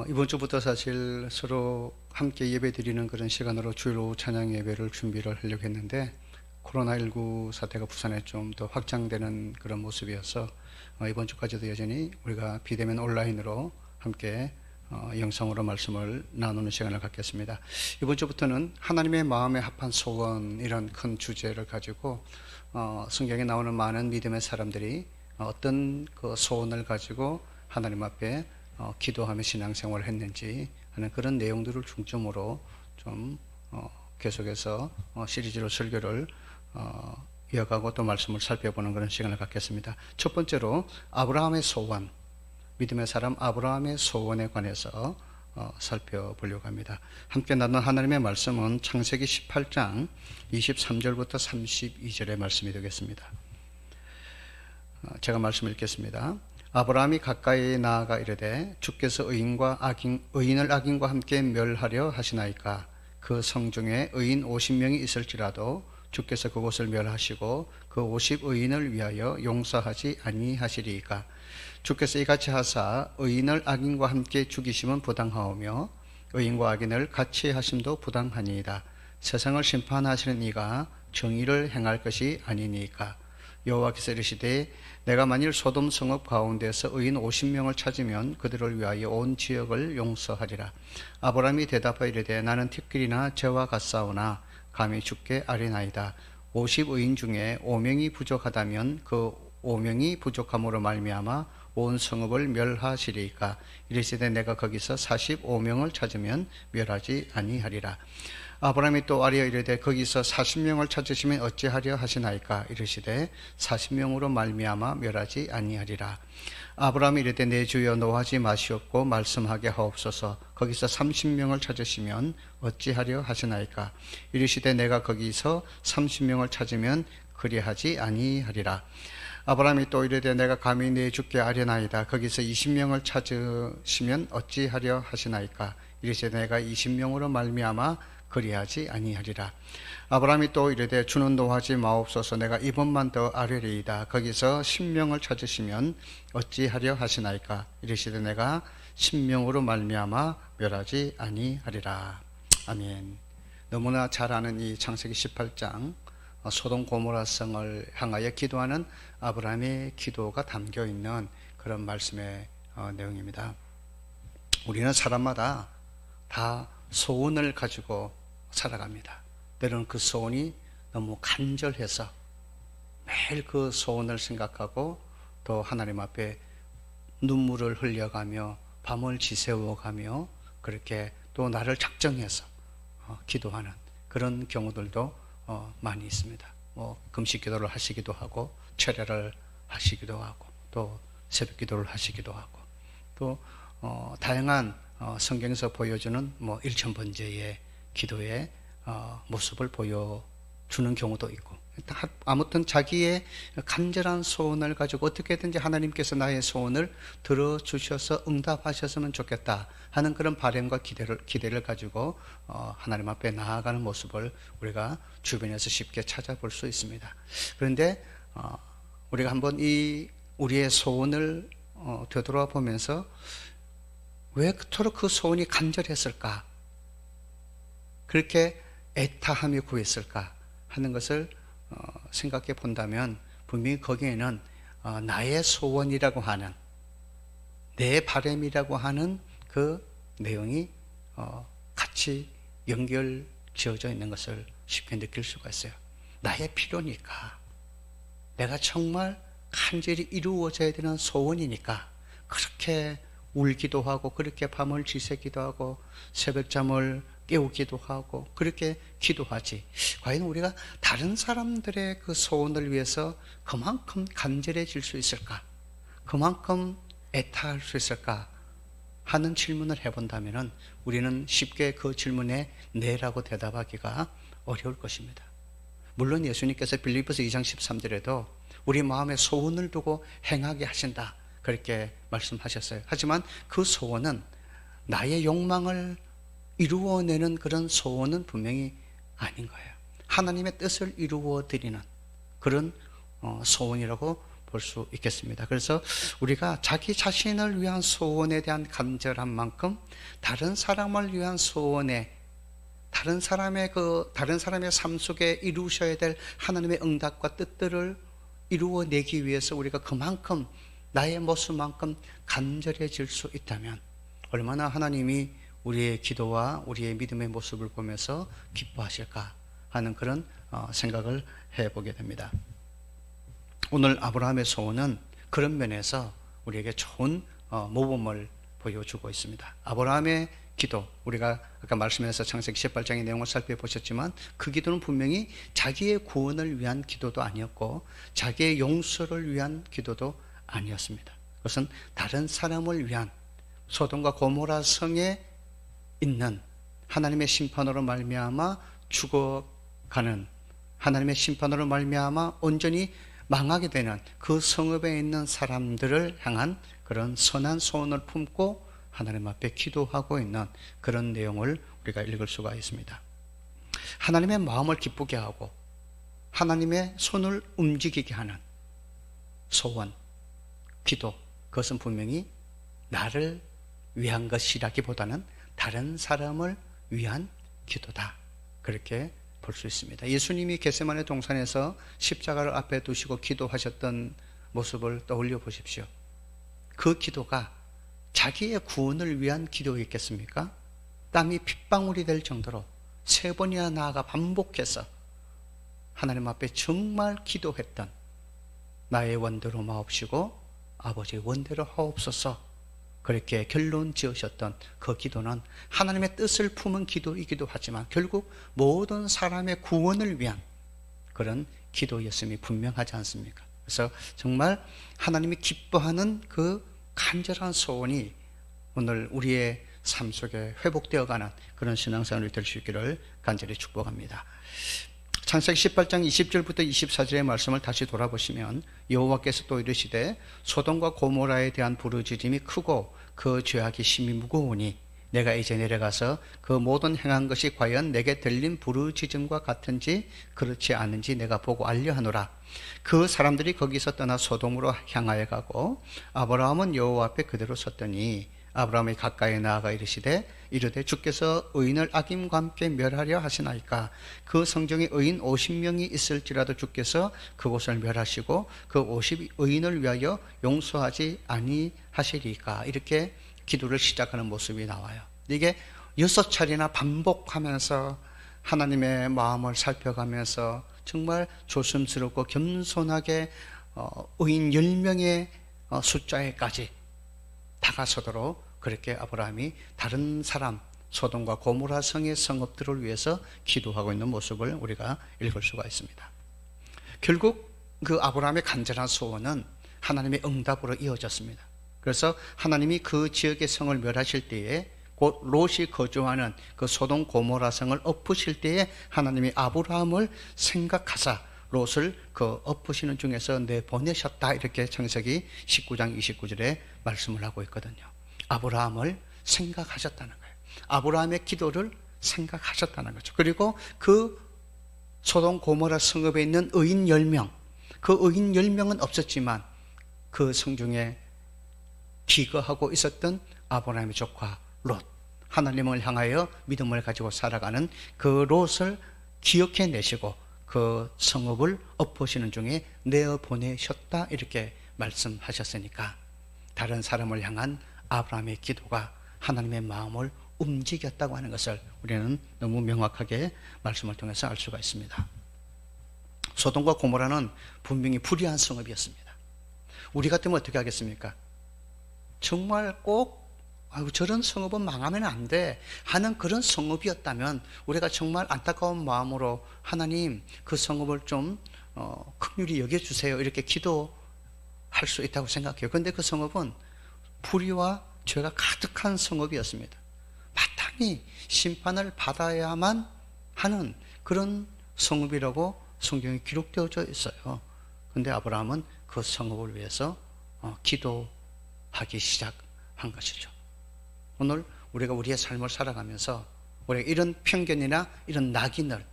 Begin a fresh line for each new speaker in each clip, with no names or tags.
이번 주부터 사실 서로 함께 예배 드리는 그런 시간으로 주일 오후 찬양 예배를 준비를 하려고 했는데 코로나19 사태가 부산에 좀 더 확장되는 그런 모습이어서 이번 주까지도 여전히 우리가 비대면 온라인으로 함께 영상으로 말씀을 나누는 시간을 갖겠습니다. 이번 주부터는 하나님의 마음에 합한 소원 이런 큰 주제를 가지고 성경에 나오는 많은 믿음의 사람들이 어떤 그 소원을 가지고 하나님 앞에 기도하며 신앙생활을 했는지 하는 그런 내용들을 중점으로 좀 계속해서 시리즈로 설교를 이어가고 또 말씀을 살펴보는 그런 시간을 갖겠습니다. 첫 번째로 아브라함의 소원, 믿음의 사람 아브라함의 소원에 관해서 살펴보려고 합니다. 함께 나눈 하나님의 말씀은 창세기 18장 23절부터 32절의 말씀이 되겠습니다. 제가 말씀 읽겠습니다. 아브라함이 가까이 나아가 이르되 주께서 의인을 악인과 함께 멸하려 하시나이까. 그 성중에 의인 50명이 있을지라도 주께서 그곳을 멸하시고 그 50의인을 위하여 용서하지 아니하시리이까. 주께서 이같이 하사 의인을 악인과 함께 죽이심은 부당하오며 의인과 악인을 같이 하심도 부당하니이다. 세상을 심판하시는 이가 정의를 행할 것이 아니니까. 여호와께서 이르시되 내가 만일 소돔 성읍 가운데서 의인 50명을 찾으면 그들을 위하여 온 지역을 용서하리라. 아브라함이 대답하여 이르되 나는 티끌이나 저와 같사오나 감히 주께 아뢰나이다. 50의인 중에 5명이 부족하다면 그 5명이 부족함으로 말미암아 온 성읍을 멸하시리이까. 이르시되 내가 거기서 45명을 찾으면 멸하지 아니하리라. 아브라함이 또 아뢰어 이르되 거기서 40명을 찾으시면 어찌하려 하시나이까. 이르시되 40명으로 말미암아 멸하지 아니하리라. 아브라함이 이르되 내 주여 노하지 마시옵고 말씀하게 하옵소서. 거기서 30명을 찾으시면 어찌하려 하시나이까. 이르시되 내가 거기서 30명을 찾으면 그리하지 아니하리라. 아브라함이 또 이르되 내가 감히 내 주께 아뢰나이다. 거기서 20명을 찾으시면 어찌하려 하시나이까. 이르시되 내가 20명으로 말미암아 그리하지 아니하리라. 아브라함이 또 이르되 주는 노하지 마옵소서. 내가 이번만 더 아뢰리이다. 거기서 10명을 찾으시면 어찌하려 하시나이까. 이르시되 내가 10명으로 말미암아 멸하지 아니하리라. 아멘. 너무나 잘 아는 이 창세기 18장 소돔 고모라 성을 향하여 기도하는 아브라함의 기도가 담겨 있는 그런 말씀의 내용입니다. 우리는 사람마다 다 소원을 가지고 살아갑니다. 때로는 그 소원이 너무 간절해서 매일 그 소원을 생각하고 또 하나님 앞에 눈물을 흘려가며 밤을 지새워가며 그렇게 또 나를 작정해서 기도하는 그런 경우들도 많이 있습니다. 금식 기도를 하시기도 하고 철야를 하시기도 하고 또 새벽 기도를 하시기도 하고 또 다양한 성경에서 보여주는 일천번제의 기도의 모습을 보여주는 경우도 있고, 아무튼 자기의 간절한 소원을 가지고 어떻게든지 하나님께서 나의 소원을 들어주셔서 응답하셨으면 좋겠다 하는 그런 바람과 기대를 가지고 하나님 앞에 나아가는 모습을 우리가 주변에서 쉽게 찾아볼 수 있습니다. 그런데 우리가 한번 우리의 소원을 되돌아 보면서 왜 그토록 그 소원이 간절했을까? 그렇게 애타하며 구했을까? 하는 것을 생각해 본다면 분명히 거기에는 나의 소원이라고 하는 내 바람이라고 하는 그 내용이 같이 연결 지어져 있는 것을 쉽게 느낄 수가 있어요. 나의 필요니까, 내가 정말 간절히 이루어져야 되는 소원이니까 그렇게 울기도 하고 그렇게 밤을 지새기도 하고 새벽잠을 깨우기도 하고 그렇게 기도하지. 과연 우리가 다른 사람들의 그 소원을 위해서 그만큼 간절해질 수 있을까? 그만큼 애타할 수 있을까? 하는 질문을 해본다면 우리는 쉽게 그 질문에 네라고 대답하기가 어려울 것입니다. 물론 예수님께서 빌립보서 2장 13절에도 우리 마음에 소원을 두고 행하게 하신다 그렇게 말씀하셨어요. 하지만 그 소원은 나의 욕망을 이루어내는 그런 소원은 분명히 아닌 거예요. 하나님의 뜻을 이루어 드리는 그런 소원이라고 볼 수 있겠습니다. 그래서 우리가 자기 자신을 위한 소원에 대한 간절한 만큼 다른 사람을 위한 소원에 다른 사람의 삶 속에 이루셔야 될 하나님의 응답과 뜻들을 이루어내기 위해서 우리가 그만큼 나의 모습만큼 간절해질 수 있다면 얼마나 하나님이 우리의 기도와 우리의 믿음의 모습을 보면서 기뻐하실까 하는 그런 생각을 해보게 됩니다. 오늘 아브라함의 소원은 그런 면에서 우리에게 좋은 모범을 보여주고 있습니다. 아브라함의 기도, 우리가 아까 말씀에서 창세기 18장의 내용을 살펴보셨지만 그 기도는 분명히 자기의 구원을 위한 기도도 아니었고 자기의 용서를 위한 기도도 아니었습니다. 그것은 다른 사람을 위한, 소돔과 고모라 성에 있는 하나님의 심판으로 말미암아 죽어가는, 하나님의 심판으로 말미암아 온전히 망하게 되는 그 성읍에 있는 사람들을 향한 그런 선한 소원을 품고 하나님 앞에 기도하고 있는 그런 내용을 우리가 읽을 수가 있습니다. 하나님의 마음을 기쁘게 하고 하나님의 손을 움직이게 하는 소원, 기도, 그것은 분명히 나를 위한 것이라기보다는 다른 사람을 위한 기도다, 그렇게 볼 수 있습니다. 예수님이 겟세마네 동산에서 십자가를 앞에 두시고 기도하셨던 모습을 떠올려 보십시오. 그 기도가 자기의 구원을 위한 기도였겠습니까? 땀이 핏방울이 될 정도로 3번이나 나아가 반복해서 하나님 앞에 정말 기도했던, 나의 원대로 마옵시고 아버지의 원대로 하옵소서, 그렇게 결론 지으셨던 그 기도는 하나님의 뜻을 품은 기도이기도 하지만 결국 모든 사람의 구원을 위한 그런 기도였음이 분명하지 않습니까? 그래서 정말 하나님이 기뻐하는 그 간절한 소원이 오늘 우리의 삶 속에 회복되어가는 그런 신앙생활이 될 수 있기를 간절히 축복합니다. 창세기 18장 20절부터 24절의 말씀을 다시 돌아보시면 여호와께서 또 이르시되 소돔과 고모라에 대한 부르짖음이 크고 그 죄악이 심히 무거우니 내가 이제 내려가서 그 모든 행한 것이 과연 내게 들린 부르짖음과 같은지 그렇지 않은지 내가 보고 알려하노라. 그 사람들이 거기서 떠나 소돔으로 향하여 가고 아브라함은 여호와 앞에 그대로 섰더니 아브라함이 가까이 나아가 이르되 주께서 의인을 악인과 함께 멸하려 하시나이까. 그 성중에 의인 50명이 있을지라도 주께서 그곳을 멸하시고 그 50의인을 위하여 용서하지 아니하시리까. 이렇게 기도를 시작하는 모습이 나와요. 이게 6차례나 반복하면서 하나님의 마음을 살펴가면서 정말 조심스럽고 겸손하게 의인 10명의 숫자에까지 다가서도록 그렇게 아브라함이 다른 사람, 소돔과 고모라 성의 성읍들을 위해서 기도하고 있는 모습을 우리가 읽을 수가 있습니다. 결국 그 아브라함의 간절한 소원은 하나님의 응답으로 이어졌습니다. 그래서 하나님이 그 지역의 성을 멸하실 때에 곧 롯이 거주하는 그 소돔 고모라 성을 엎으실 때에 하나님이 아브라함을 생각하사 롯을 그 엎으시는 중에서 내보내셨다, 이렇게 창세기 19장 29절에 말씀을 하고 있거든요. 아브라함을 생각하셨다는 거예요. 아브라함의 기도를 생각하셨다는 거죠. 그리고 그 소돔 고모라 성읍에 있는 의인 10명, 그 의인 10명은 없었지만 그 성중에 기거하고 있었던 아브라함의 조카 롯, 하나님을 향하여 믿음을 가지고 살아가는 그 롯을 기억해 내시고 그 성읍을 엎으시는 중에 내어보내셨다, 이렇게 말씀하셨으니까 다른 사람을 향한 아브라함의 기도가 하나님의 마음을 움직였다고 하는 것을 우리는 너무 명확하게 말씀을 통해서 알 수가 있습니다. 소돔과 고모라는 분명히 불의한 성읍이었습니다. 우리 같으면 어떻게 하겠습니까? 정말 꼭 저런 성읍은 망하면 안 돼 하는 그런 성읍이었다면 우리가 정말 안타까운 마음으로 하나님 그 성읍을 좀 긍휼히 여겨주세요, 이렇게 기도할 수 있다고 생각해요. 그런데 그 성읍은 불의와 죄가 가득한 성읍이었습니다. 마땅히 심판을 받아야만 하는 그런 성읍이라고 성경에 기록되어져 있어요. 그런데 아브라함은 그 성읍을 위해서 기도하기 시작한 것이죠. 오늘 우리가 우리의 삶을 살아가면서 우리가 이런 편견이나 이런 낙인을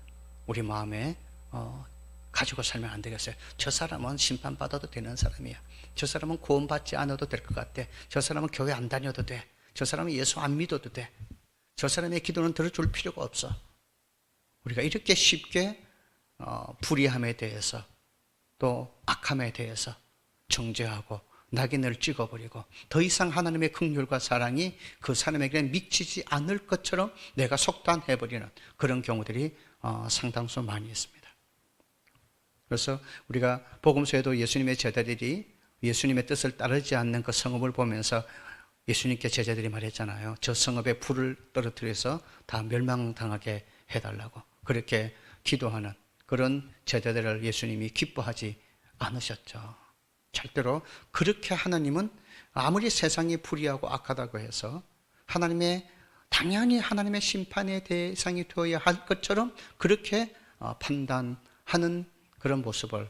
우리 마음에 가지고 살면 안 되겠어요. 저 사람은 심판받아도 되는 사람이야. 저 사람은 구원받지 않아도 될 것 같아. 저 사람은 교회 안 다녀도 돼. 저 사람은 예수 안 믿어도 돼. 저 사람의 기도는 들어줄 필요가 없어. 우리가 이렇게 쉽게 불의함에 대해서 또 악함에 대해서 정죄하고 낙인을 찍어버리고 더 이상 하나님의 긍휼과 사랑이 그 사람에게 미치지 않을 것처럼 내가 속단해버리는 그런 경우들이 상당수 많이 있습니다. 그래서 우리가 복음서에도 예수님의 제자들이 예수님의 뜻을 따르지 않는 그 성읍을 보면서 예수님께 제자들이 말했잖아요. 저 성읍에 불을 떨어뜨려서 다 멸망당하게 해달라고 그렇게 기도하는 그런 제자들을 예수님이 기뻐하지 않으셨죠. 절대로 그렇게 하나님은 아무리 세상이 불의하고 악하다고 해서 당연히 하나님의 심판의 대상이 되어야 할 것처럼 그렇게 판단하는 그런 모습을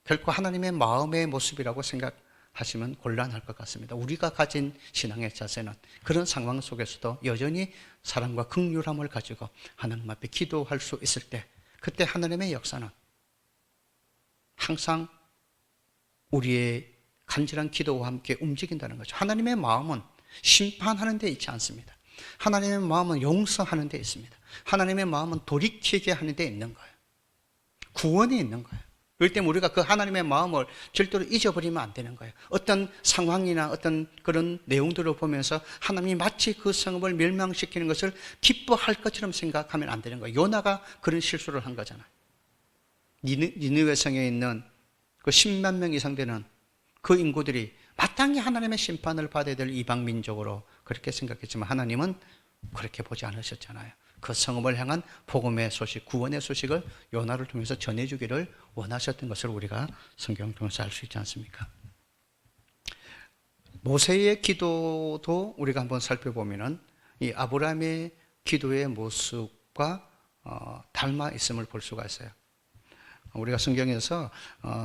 결코 하나님의 마음의 모습이라고 생각하시면 곤란할 것 같습니다. 우리가 가진 신앙의 자세는 그런 상황 속에서도 여전히 사랑과 긍휼함을 가지고 하나님 앞에 기도할 수 있을 때 그때 하나님의 역사는 항상 우리의 간절한 기도와 함께 움직인다는 거죠. 하나님의 마음은 심판하는 데 있지 않습니다. 하나님의 마음은 용서하는 데 있습니다. 하나님의 마음은 돌이키게 하는 데 있는 거예요. 구원이 있는 거예요. 그렇기 때문에 우리가 그 하나님의 마음을 절대로 잊어버리면 안 되는 거예요. 어떤 상황이나 어떤 그런 내용들을 보면서 하나님이 마치 그 성읍을 멸망시키는 것을 기뻐할 것처럼 생각하면 안 되는 거예요. 요나가 그런 실수를 한 거잖아요. 니느웨 성에 있는 그 10만 명 이상 되는 그 인구들이 마땅히 하나님의 심판을 받아야 될 이방 민족으로 그렇게 생각했지만 하나님은 그렇게 보지 않으셨잖아요. 그 성읍을 향한 복음의 소식, 구원의 소식을 요나를 통해서 전해주기를 원하셨던 것을 우리가 성경을 통해서 알 수 있지 않습니까? 모세의 기도도 우리가 한번 살펴보면은 이 아브라함의 기도의 모습과 닮아 있음을 볼 수가 있어요. 우리가 성경에서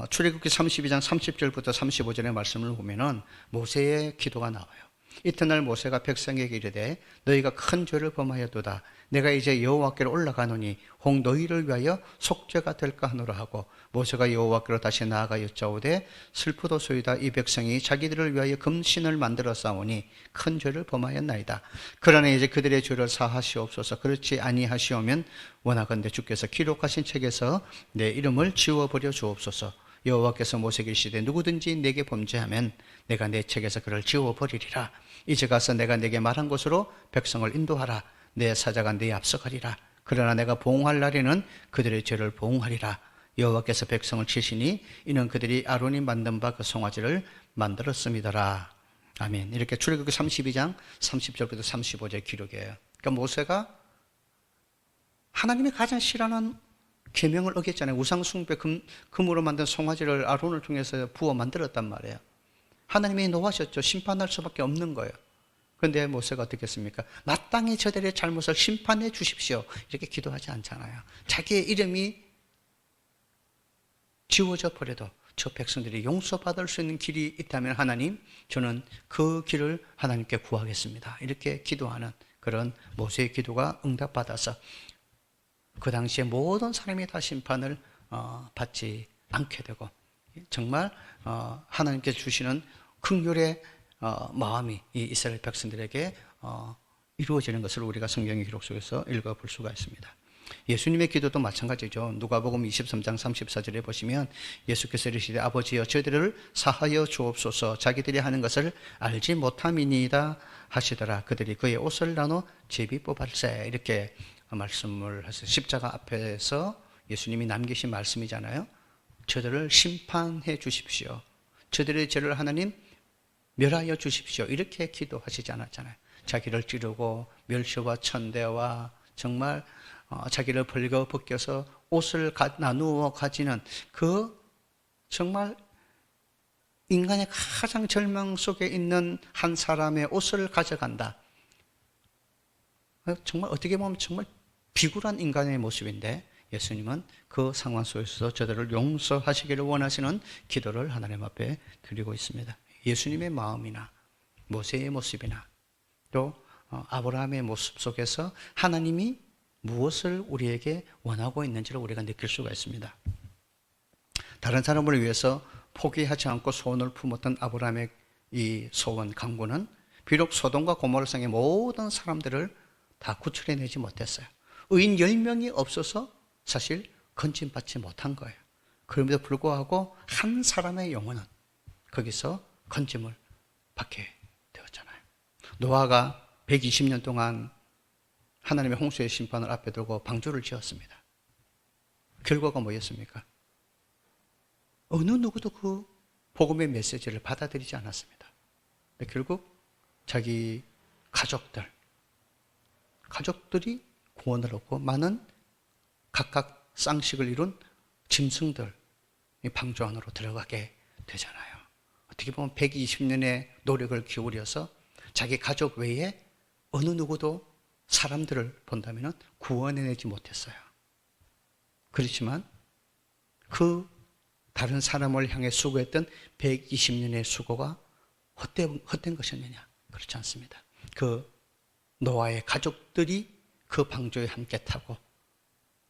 출애굽기 32장 30절부터 35절의 말씀을 보면은 모세의 기도가 나와요. 이튿날 모세가 백성에게 이르되 너희가 큰 죄를 범하였도다. 내가 이제 여호와께로 올라가노니 혹 너희를 위하여 속죄가 될까 하노라 하고 모세가 여호와께로 다시 나아가 여짜오되 슬프도소이다. 이 백성이 자기들을 위하여 금신을 만들어 싸우니 큰 죄를 범하였나이다. 그러나 이제 그들의 죄를 사하시옵소서. 그렇지 아니하시오면 원하건대 주께서 기록하신 책에서 내 이름을 지워버려 주옵소서. 여호와께서 모세에게 이르시되 누구든지 내게 범죄하면 내가 내 책에서 그를 지워버리리라. 이제 가서 내가 내게 말한 곳으로 백성을 인도하라. 내 사자가 네 앞서 가리라. 그러나 내가 보응할 날에는 그들의 죄를 보응하리라. 여호와께서 백성을 치시니 이는 그들이 아론이 만든 바 그 송아지를 만들었음이더라. 아멘. 이렇게 출애굽기 32장 30절부터 35절 기록이에요. 그러니까 모세가 하나님이 가장 싫어하는 계명을 어겼잖아요. 우상 숭배 금으로 만든 송아지를 아론을 통해서 부어 만들었단 말이에요. 하나님이 노하셨죠. 심판할 수밖에 없는 거예요. 그런데 모세가 어떻게 했습니까? 마땅히 저들의 잘못을 심판해 주십시오. 이렇게 기도하지 않잖아요. 자기의 이름이 지워져 버려도 저 백성들이 용서받을 수 있는 길이 있다면 하나님, 저는 그 길을 하나님께 구하겠습니다. 이렇게 기도하는 그런 모세의 기도가 응답받아서 그 당시에 모든 사람이 다 심판을 받지 않게 되고 정말 하나님께 주시는 긍휼의 마음이 이 이스라엘 백성들에게 이루어지는 것을 우리가 성경의 기록 속에서 읽어볼 수가 있습니다. 예수님의 기도도 마찬가지죠. 누가복음 23장 34절에 보시면 예수께서 이르시되 아버지여 저들을 사하여 주옵소서. 자기들이 하는 것을 알지 못함이니이다 하시더라. 그들이 그의 옷을 나눠 제비 뽑았세. 이렇게 말씀을 하세요. 십자가 앞에서 예수님이 남기신 말씀이잖아요. 저들을 심판해 주십시오. 저들의 죄를 하나님 멸하여 주십시오. 이렇게 기도하시지 않았잖아요. 자기를 찌르고 멸시와 천대와 정말 자기를 벌거벗겨서 옷을 나누어 가지는 그 정말 인간의 가장 절망 속에 있는 한 사람의 옷을 가져간다. 정말 어떻게 보면 정말 비굴한 인간의 모습인데 예수님은 그 상황 속에서 저들을 용서하시기를 원하시는 기도를 하나님 앞에 드리고 있습니다. 예수님의 마음이나 모세의 모습이나 또 아브라함의 모습 속에서 하나님이 무엇을 우리에게 원하고 있는지를 우리가 느낄 수가 있습니다. 다른 사람을 위해서 포기하지 않고 소원을 품었던 아브라함의 이 소원 강구는 비록 소돔과 고모라성의 모든 사람들을 다 구출해내지 못했어요. 의인 10명이 없어서 사실 건진받지 못한 거예요. 그럼에도 불구하고 한 사람의 영혼은 거기서 건짐을 받게 되었잖아요. 노아가 120년 동안 하나님의 홍수의 심판을 앞에 두고 방주를 지었습니다. 결과가 뭐였습니까? 어느 누구도 그 복음의 메시지를 받아들이지 않았습니다. 근데 결국 자기 가족들이 구원을 얻고 많은 각각 쌍식을 이룬 짐승들 이 방주 안으로 들어가게 되잖아요. 어떻게 보면 120년의 노력을 기울여서 자기 가족 외에 어느 누구도 사람들을 본다면 구원해내지 못했어요. 그렇지만 그 다른 사람을 향해 수고했던 120년의 수고가 헛된 것이었느냐? 그렇지 않습니다. 그 노아의 가족들이 그 방주에 함께 타고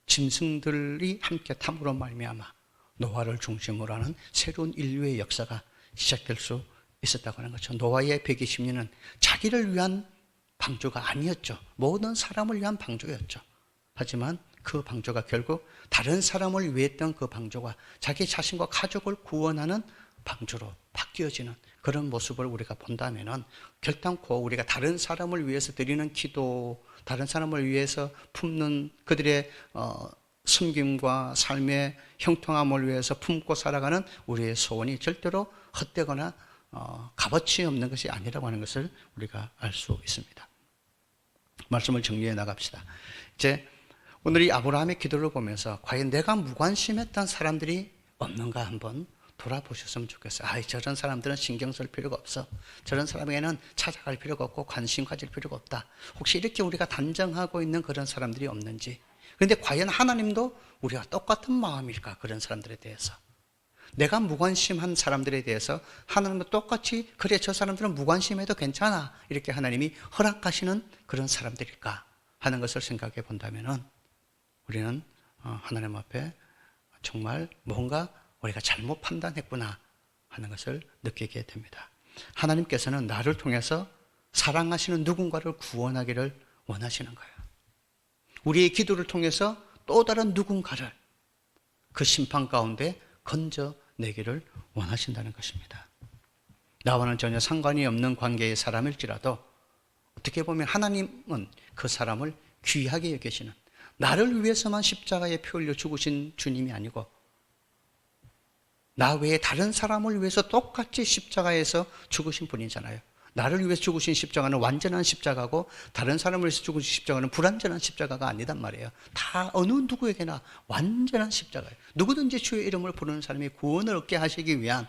짐승들이 함께 탐으로 말미암아 노아를 중심으로 하는 새로운 인류의 역사가 시작될 수 있었다고 하는 거죠. 노아의 120년은 자기를 위한 방주가 아니었죠. 모든 사람을 위한 방주였죠. 하지만 그 방주가 결국 다른 사람을 위했던 그 방주가 자기 자신과 가족을 구원하는 방주로 바뀌어지는 그런 모습을 우리가 본다면 결단코 우리가 다른 사람을 위해서 드리는 기도, 다른 사람을 위해서 품는 그들의 섬김과 삶의 형통함을 위해서 품고 살아가는 우리의 소원이 절대로 헛되거나 값어치 없는 것이 아니라고 하는 것을 우리가 알 수 있습니다. 말씀을 정리해 나갑시다. 이제 오늘 이 아브라함의 기도를 보면서 과연 내가 무관심했던 사람들이 없는가 한번 돌아보셨으면 좋겠어요. 저런 사람들은 신경 쓸 필요가 없어. 저런 사람에게는 찾아갈 필요가 없고 관심 가질 필요가 없다. 혹시 이렇게 우리가 단정하고 있는 그런 사람들이 없는지. 그런데 과연 하나님도 우리가 똑같은 마음일까? 그런 사람들에 대해서. 내가 무관심한 사람들에 대해서 하나님도 똑같이 그래 저 사람들은 무관심해도 괜찮아 이렇게 하나님이 허락하시는 그런 사람들일까 하는 것을 생각해 본다면 우리는 하나님 앞에 정말 뭔가 우리가 잘못 판단했구나 하는 것을 느끼게 됩니다. 하나님께서는 나를 통해서 사랑하시는 누군가를 구원하기를 원하시는 거예요. 우리의 기도를 통해서 또 다른 누군가를 그 심판 가운데 건져내기를 원하신다는 것입니다. 나와는 전혀 상관이 없는 관계의 사람일지라도 어떻게 보면 하나님은 그 사람을 귀하게 여기시는, 나를 위해서만 십자가에 피 흘려 죽으신 주님이 아니고 나 외에 다른 사람을 위해서 똑같이 십자가에서 죽으신 분이잖아요. 나를 위해서 죽으신 십자가는 완전한 십자가고 다른 사람을 위해서 죽으신 십자가는 불완전한 십자가가 아니단 말이에요. 다 어느 누구에게나 완전한 십자가예요. 누구든지 주의 이름을 부르는 사람이 구원을 얻게 하시기 위한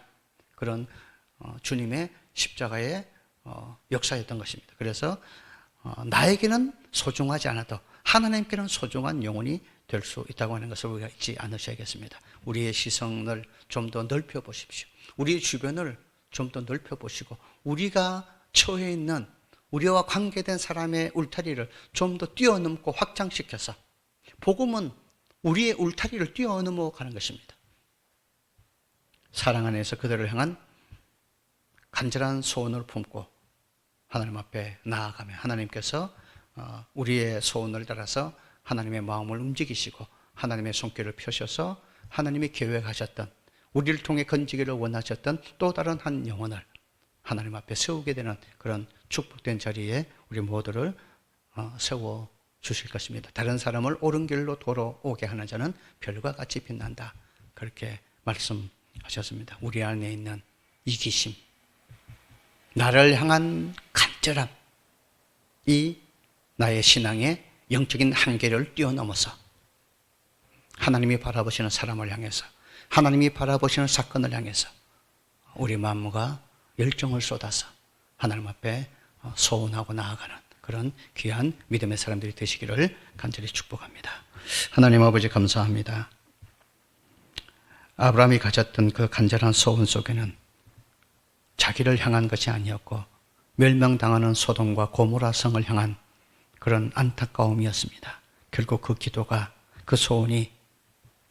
그런 주님의 십자가의 역사였던 것입니다. 그래서 나에게는 소중하지 않아도 하나님께는 소중한 영혼이 될 수 있다고 하는 것을 우리가 잊지 않으셔야겠습니다. 우리의 시선을 좀 더 넓혀 보십시오. 우리의 주변을 좀 더 넓혀 보시고 우리가 처해 있는 우리와 관계된 사람의 울타리를 좀 더 뛰어넘고 확장시켜서 복음은 우리의 울타리를 뛰어넘어 가는 것입니다. 사랑 안에서 그들을 향한 간절한 소원을 품고 하나님 앞에 나아가며 하나님께서 우리의 소원을 따라서 하나님의 마음을 움직이시고 하나님의 손길을 펴셔서 하나님이 계획하셨던 우리를 통해 건지기를 원하셨던 또 다른 한 영혼을 하나님 앞에 세우게 되는 그런 축복된 자리에 우리 모두를 세워 주실 것입니다. 다른 사람을 옳은 길로 돌아오게 하는 자는 별과 같이 빛난다. 그렇게 말씀하셨습니다. 우리 안에 있는 이기심, 나를 향한 간절함, 이 나의 신앙의 영적인 한계를 뛰어넘어서 하나님이 바라보시는 사람을 향해서, 하나님이 바라보시는 사건을 향해서 우리 마음과 열정을 쏟아서 하나님 앞에 소원하고 나아가는 그런 귀한 믿음의 사람들이 되시기를 간절히 축복합니다. 하나님 아버지 감사합니다. 아브라함이 가졌던 그 간절한 소원 속에는 자기를 향한 것이 아니었고 멸망당하는 소돔과 고모라 성을 향한 그런 안타까움이었습니다. 결국 그 기도가, 그 소원이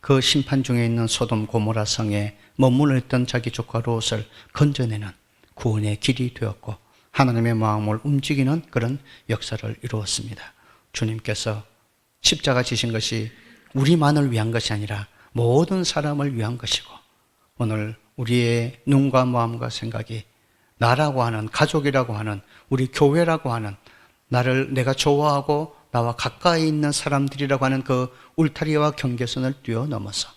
그 심판 중에 있는 소돔 고모라 성에 머물러 있던 자기 조카 롯을 건져내는 구원의 길이 되었고 하나님의 마음을 움직이는 그런 역사를 이루었습니다. 주님께서 십자가 지신 것이 우리만을 위한 것이 아니라 모든 사람을 위한 것이고 오늘 우리의 눈과 마음과 생각이 나라고 하는, 가족이라고 하는, 우리 교회라고 하는, 나를 내가 좋아하고 나와 가까이 있는 사람들이라고 하는 그 울타리와 경계선을 뛰어넘어서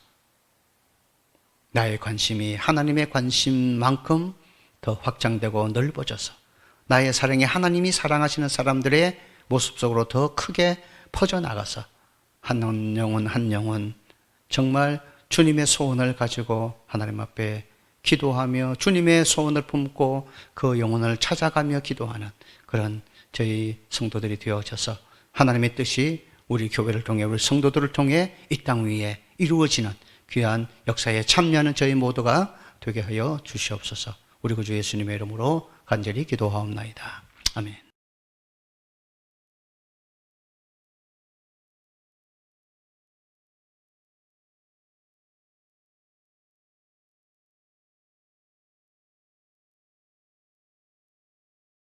나의 관심이 하나님의 관심만큼 더 확장되고 넓어져서 나의 사랑이 하나님이 사랑하시는 사람들의 모습 속으로 더 크게 퍼져나가서 한 영혼 한 영혼 정말 주님의 소원을 가지고 하나님 앞에 기도하며 주님의 소원을 품고 그 영혼을 찾아가며 기도하는 그런 저희 성도들이 되어져서 하나님의 뜻이 우리 교회를 통해 우리 성도들을 통해 이 땅 위에 이루어지는 귀한 역사에 참여하는 저희 모두가 되게 하여 주시옵소서. 우리 구주 예수님의 이름으로 간절히 기도하옵나이다. 아멘.